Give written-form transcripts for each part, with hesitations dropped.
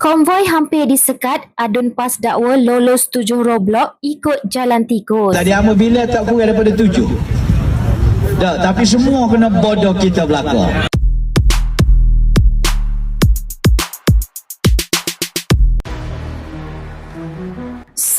Konvoi hampir disekat, adun PAS dakwa lolos 7 roblok ikut jalan tikus. Tadi amal bila tak kurang daripada 7. Tak, tapi semua kena bodoh kita belakang.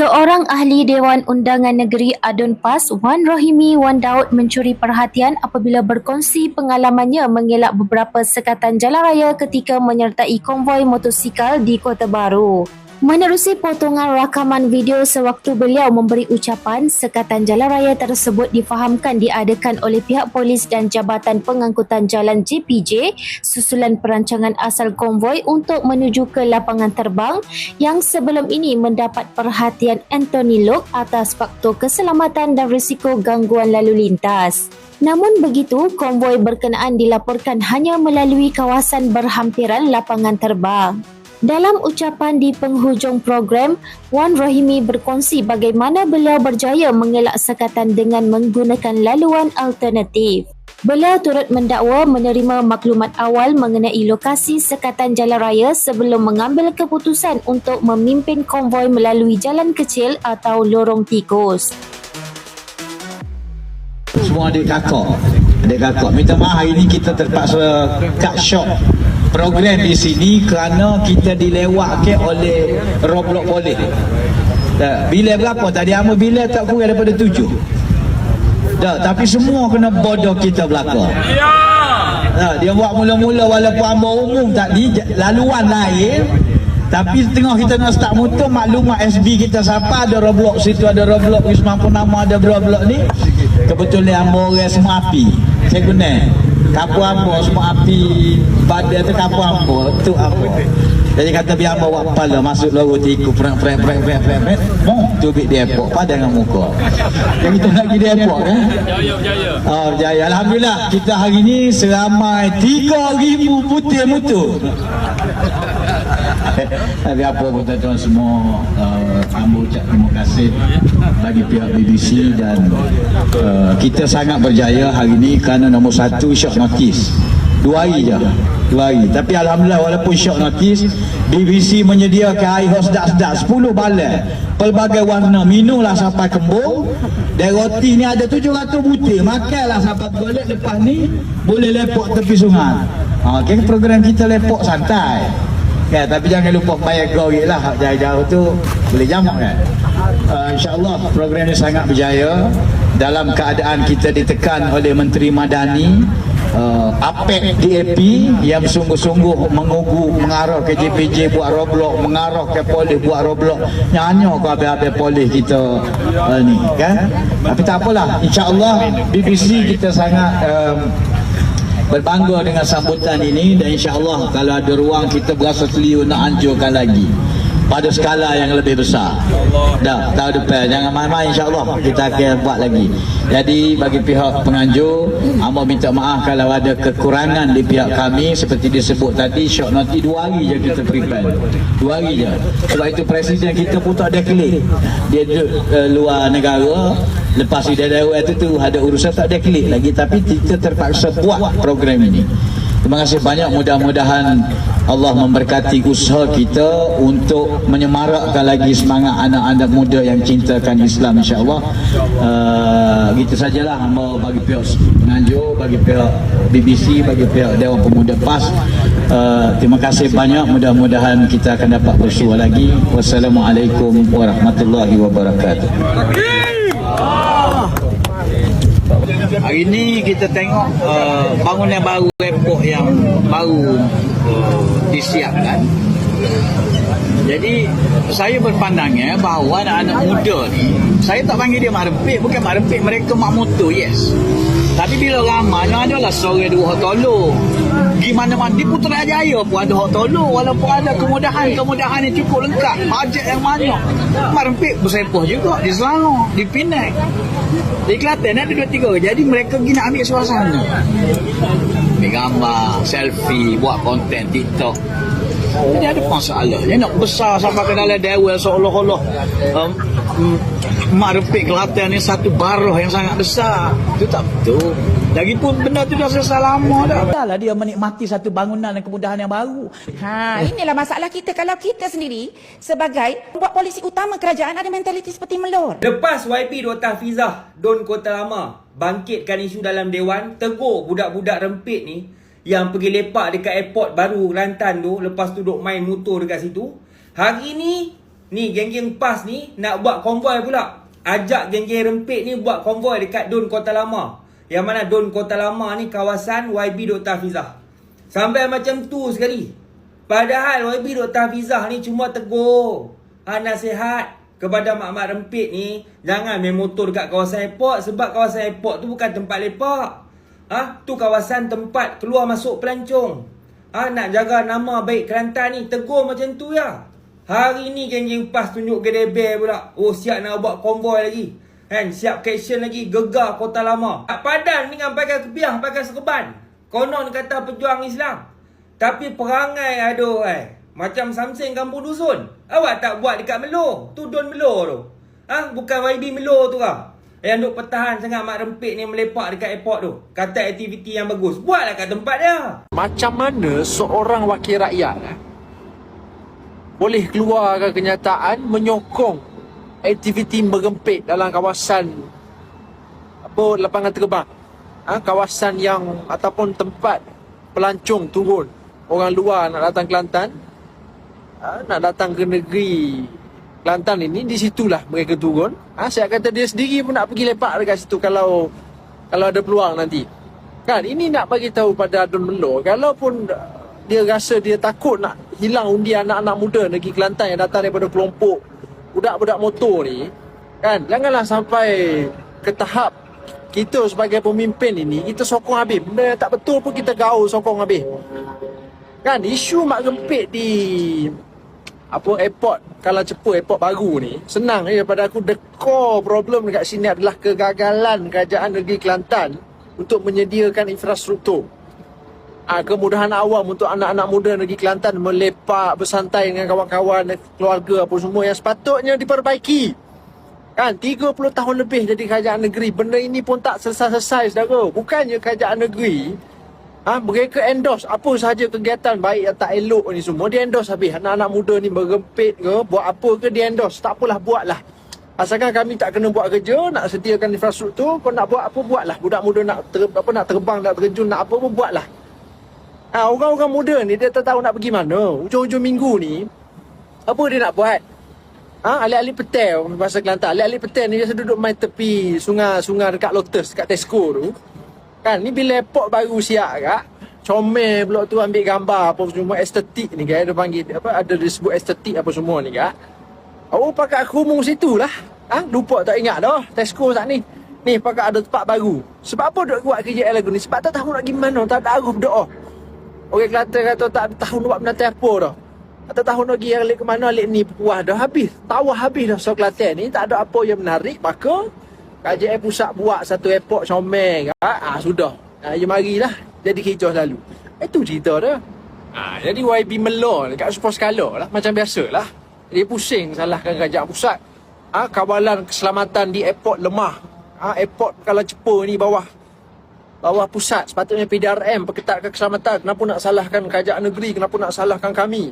Seorang ahli Dewan Undangan Negeri Adun PAS, Wan Rohimi Wan Daud mencuri perhatian apabila berkongsi pengalamannya mengelak beberapa sekatan jalan raya ketika menyertai konvoi motosikal di Kota Baru. Menerusi potongan rakaman video sewaktu beliau memberi ucapan, sekatan jalan raya tersebut difahamkan diadakan oleh pihak polis dan Jabatan Pengangkutan Jalan JPJ susulan perancangan asal konvoi untuk menuju ke lapangan terbang yang sebelum ini mendapat perhatian Anthony Lok atas faktor keselamatan dan risiko gangguan lalu lintas. Namun begitu, konvoi berkenaan dilaporkan hanya melalui kawasan berhampiran lapangan terbang. Dalam ucapan di penghujung program, Wan Rohimi berkongsi bagaimana beliau berjaya mengelak sekatan dengan menggunakan laluan alternatif. Beliau turut mendakwa menerima maklumat awal mengenai lokasi sekatan jalan raya sebelum mengambil keputusan untuk memimpin konvoi melalui jalan kecil atau lorong tikus. Semua adik kakak minta maaf, hari ini kita terpaksa cut short program di sini kerana kita dilewatkan oleh roblok polis. Bila berapa tadi amal bila tak kurang daripada 7. Tak, tapi semua kena bodoh kita belakang. Dia buat mula-mula walaupun amal umum tadi laluan lain, tapi tengah kita nak start motor, maklumat SB kita siapa, ada roblok situ, ada roblok Wisma Purnama, ada roblok ni. Kebetulan ambo orang semua api. Saya guna kapu ambo semua api badan tu kapu ambo tu ambo. Jadi kata biar ambo buat pala masuk lorong tiku prek mau tu bik di airport pada dengan muka. Yang kita nak pergi di airport kan? Jaya. Oh, jaya. Alhamdulillah kita hari ni seramai 3,000 putih mutu. Tapi apa pun tuan-tuan semua, ambo ucap terima kasih bagi pihak BBC dan kita sangat berjaya hari ini kerana nombor 1 short notice 2 hari je, 2 hari. Tapi Alhamdulillah walaupun short notice, BBC menyediakan air hot sedap-sedap 10 balai pelbagai warna, minumlah sampai kembung. Dan roti ni ada 700 butir, makanlah sampai golek. Lepas ni boleh lepok tepi sungai. Okay, program kita lepok santai ya, tapi jangan lupa bayar goreng lah, jauh-jauh tu boleh jamak kan. InsyaAllah program ini sangat berjaya dalam keadaan kita ditekan oleh Menteri Madani, APEC DAP yang sungguh-sungguh mengarah ke JPJ buat roblok, mengarah ke polis buat roblok, nyanyo ke habis-habis polis kita ni kan. Tapi tak apalah, insyaAllah BBC kita sangat berbangga dengan sambutan ini dan insyaAllah kalau ada ruang kita berasa seliu nak anjurkan lagi pada skala yang lebih besar. Dah, tahun depan jangan main-main, insyaAllah kita akan buat lagi. Jadi bagi pihak penganjur, hamba minta maaf kalau ada kekurangan di pihak kami. Seperti disebut tadi, short notice 2 hari je kita prepare, 2 hari je. Sebab itu Presiden kita pun tak ada klik, dia duduk luar negara. Lepas dia daerah tu ada urusan, tak ada klik lagi, tapi kita terpaksa buat program ini. Terima kasih banyak, mudah-mudahan Allah memberkati usaha kita untuk menyemarakkan lagi semangat anak-anak muda yang cintakan Islam, insya-Allah. Gitu sajalah hamba bagi pihak penganjur, bagi pihak BBC, bagi pihak Dewan Pemuda PAS. Terima kasih banyak, mudah-mudahan kita akan dapat bersua lagi. Wassalamualaikum warahmatullahi wabarakatuh. Hari ini kita tengok bangunan baru airport yang baru disiapkan. Jadi saya berpandangnya bahawa anak-anak muda ni, saya tak panggil dia mak rempit, bukan mak rempit, mereka mak motor, yes. Tapi bila ramai adalah sore 2 hot tolong. Di mana-mana di Putrajaya pun ada hot tolong, walaupun ada kemudahan yang cukup lengkap, bajet yang banyak. Mak rempit bersepoh juga di Selangor, di Penang, di Kelantan ada 2-3. Jadi mereka pergi nak ambil suasana, ambil gambar, selfie, buat konten TikTok. Jadi ada masalah. Dia nak besar sampai ke dalam dewan seolah-olah Mak Rempit Kelantan ni satu barah yang sangat besar. Itu tak betul. Lagipun benda tu dah selesai lama dah. Lah dia menikmati satu bangunan dan kemudahan yang baru. Inilah masalah kita. Kalau kita sendiri sebagai buat polisi utama kerajaan ada mentaliti seperti Melor. Lepas YB Dr. Hafizah Don Kota Lama bangkitkan isu dalam Dewan, tegur budak-budak rempit ni yang pergi lepak dekat airport baru Kelantan tu, lepas tu duk main motor dekat situ. Hari ni geng-geng PAS ni nak buat konvoi pula. Ajak geng-geng rempit ni buat konvoi dekat Don Kota Lama. Yang mana Don Kota Lama ni kawasan YB Dr. Hafizah. Sampai macam tu sekali. Padahal YB Dr. Hafizah ni cuma tegur, nasihat kepada mak-mak rempit ni, jangan main motor dekat kawasan airport. Sebab kawasan airport tu bukan tempat lepak. Tu kawasan tempat keluar masuk pelancong. Nak jaga nama baik Kelantan ni, tegur macam tu ya. Hari ni geng-geng PAS tunjuk gedebel pula. Oh, siap nak buat konvoi lagi. Siap caption lagi, gegar Kota Lama. Padan dengan pakai kebiah, pakai serban. Konon kata pejuang Islam. Tapi perangai aduh macam Samseng kampung dusun. Awak tak buat dekat Melor. Tu Don Melor tu. Bukan YB Melor tu lah. Yang duk pertahan sangat mak rempit ni melepak dekat airport tu. Kata aktiviti yang bagus. Buatlah kat tempat dia. Macam mana seorang wakil rakyat boleh keluarkan kenyataan menyokong aktiviti merempit dalam kawasan lapangan terbang, kawasan yang ataupun tempat pelancong turun, orang luar nak datang Kelantan, nak datang ke negeri Kelantan ini, di situlah mereka turun. Saya kata dia sendiri pun nak pergi lepak dekat situ kalau ada peluang nanti. Kan ini nak bagi tahu pada Don Melor, kalaupun dia rasa dia takut nak hilang undi anak-anak muda negeri Kelantan yang datang daripada kelompok budak-budak motor ni, kan, janganlah sampai ke tahap kita sebagai pemimpin ini kita sokong habis. Benda yang tak betul pun kita gaul sokong habis. Kan, isu mak rempit di airport Kuala Lumpur, airport baru ni, senang pada aku, the core problem dekat sini adalah kegagalan kerajaan negeri Kelantan untuk menyediakan infrastruktur. Kemudahan awam untuk anak-anak muda negeri Kelantan melepak, bersantai dengan kawan-kawan, keluarga apa semua yang sepatutnya diperbaiki. Kan, 30 tahun lebih jadi kerajaan negeri, benda ini pun tak selesai-selesai, saudara. Bukannya kerajaan negeri mereka endorse apa sahaja kegiatan baik yang tak elok ni semua, dia endorse habis. Anak-anak muda ni merempit ke, buat apa ke, dia endorse. Tak apalah, buatlah. Asalkan kami tak kena buat kerja, nak sediakan infrastruktur, kau nak buat apa, buatlah. Budak muda nak nak terbang, nak terjun, nak apa pun buatlah. Orang-orang muda ni dia tak tahu nak pergi mana. Hujung-hujung minggu ni, apa dia nak buat? Alik-alik petai bahasa Kelantan. Alik-alik petai ni biasa duduk main tepi sungai dekat Lotus, dekat Tesco tu. Kan, ni bila airport baru siap kak, comel pula tu, ambil gambar apa semua, estetik ni kak, dia panggil ada disebut estetik apa semua ni kak. Pakai kerumung situ lah. Lupa tak ingat dah Tesco saat ni. Ni pakai ada tempat baru. Sebab apa duk buat kerja lagu ni? Sebab tak tahu nak gimana, tak ada aruf doa. Orang Kelantan kata tak tahu nak buat benda apa dah. Tak tahu nak pergi alik ke mana, alik ni puas dah habis. Tawah habis dah so Kelantan ni, tak ada apa yang menarik. Maka KJN pusat buat satu airport comel kak. Sudah. Ya marilah jadi hijau selalu. Itu cerita dah. Jadi YB Melor dekat super skala lah, macam biasa lah. Dia pusing salahkan kerajaan pusat. Kawalan keselamatan di airport lemah. Airport Kuala Lumpur ni bawah pusat. Sepatutnya PDRM perketatkan keselamatan. Kenapa nak salahkan kerajaan negeri? Kenapa nak salahkan kami?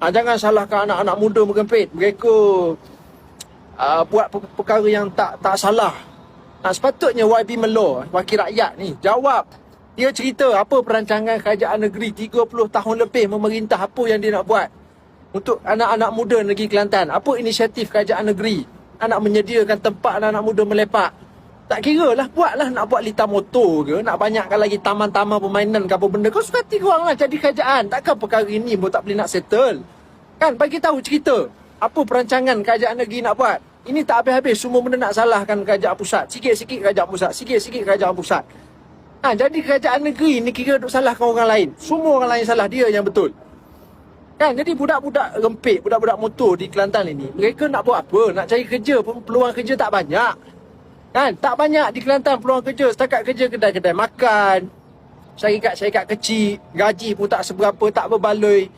Jangan salahkan anak-anak muda merempit. Mereka buat perkara yang tak salah. Sepatutnya YB Melor, wakil rakyat ni, jawab. Dia cerita apa perancangan kerajaan negeri 30 tahun lebih memerintah, apa yang dia nak buat untuk anak-anak muda negeri Kelantan. Apa inisiatif kerajaan negeri? Nak menyediakan tempat anak-anak muda melepak. Tak kira lah, buatlah. Nak buat litar motor ke, nak banyakkan lagi taman-taman permainan ke apa benda, kau suka hati korang lah jadi kerajaan. Takkan perkara ini pun tak boleh nak settle. Kan, bagi tahu cerita apa perancangan kerajaan negeri nak buat. Ini tak habis-habis, semua benda nak salahkan kerajaan pusat. Sikit-sikit kerajaan pusat, sikit-sikit kerajaan pusat. Jadi kerajaan negeri ni kira duk salahkan orang lain. Semua orang lain salah, dia yang betul. Kan, jadi budak-budak rempit, budak-budak motor di Kelantan ini, mereka nak buat apa? Nak cari kerja pun peluang kerja tak banyak. Kan, tak banyak di Kelantan peluang kerja. Setakat kerja kedai-kedai makan, syarikat-syarikat kecil, gaji pun tak seberapa, tak berbaloi.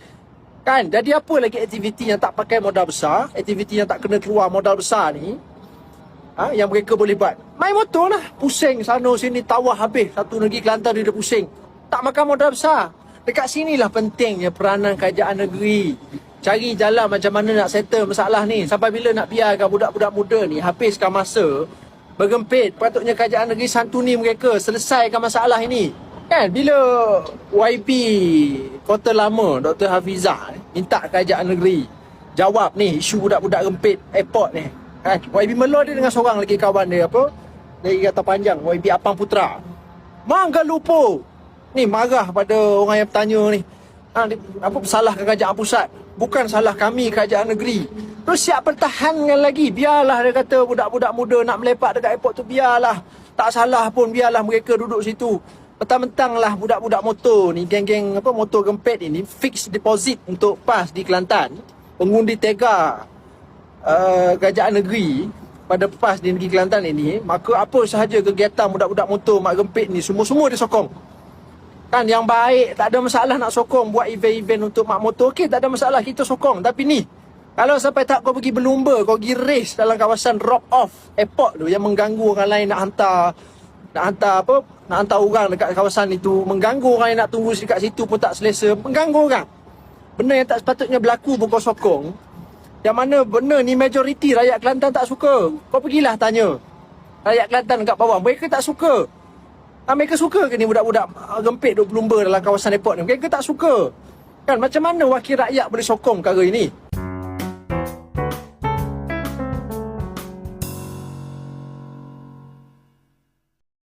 Kan, jadi apa lagi aktiviti yang tak pakai modal besar, aktiviti yang tak kena keluar modal besar ni, yang mereka boleh buat. Main motor lah. Pusing sana sini, tawah habis. Satu negeri Kelantan dia dah pusing. Tak makan modal besar. Dekat sinilah pentingnya peranan kerajaan negeri. Cari jalan macam mana nak settle masalah ni. Sampai bila nak biarkan budak-budak muda ni habiskan masa bergempit. Patutnya kerajaan negeri santuni mereka, selesaikan masalah ini. Kan bila YB Kota Lama Dr. Hafizah minta kerajaan negeri jawab ni isu budak-budak gempit airport ni. Kan YB Melor dia dengan seorang lagi kawan dia apa? Dari Kata Panjang, YB Apang Putra. Mangga lupa. Ni marah pada orang yang bertanya ni. Apa salahkan kerajaan pusat? Bukan salah kami kerajaan negeri. Terus siap pertahankan lagi. Biarlah dia kata budak-budak muda nak melepak dekat airport tu, biarlah. Tak salah pun, biarlah mereka duduk situ. Petang-petang lah budak-budak motor ni, geng-geng apa motor gempet ini fix deposit untuk PAS di Kelantan. Pengundi tega kerajaan negeri pada PAS di negeri Kelantan ini, maka apa sahaja kegiatan budak-budak motor mak gempit ni semua dia sokong. Kan yang baik, tak ada masalah nak sokong buat event-event untuk mak motor. Okey, tak ada masalah, kita sokong. Tapi ni, kalau sampai tak kau pergi berlumba, kau pergi race dalam kawasan drop off airport tu yang mengganggu orang lain nak hantar orang dekat kawasan itu, mengganggu orang yang nak tunggu dekat situ pun tak selesa, mengganggu orang. Benda yang tak sepatutnya berlaku pun kau sokong. Yang mana benda ni majoriti rakyat Kelantan tak suka. Kau pergilah tanya rakyat Kelantan dekat bawah, mereka tak suka. Mereka suka ke ni budak-budak gempit duk berlumba dalam kawasan airport ni? Mereka tak suka. Kan macam mana wakil rakyat boleh sokong perkara ini?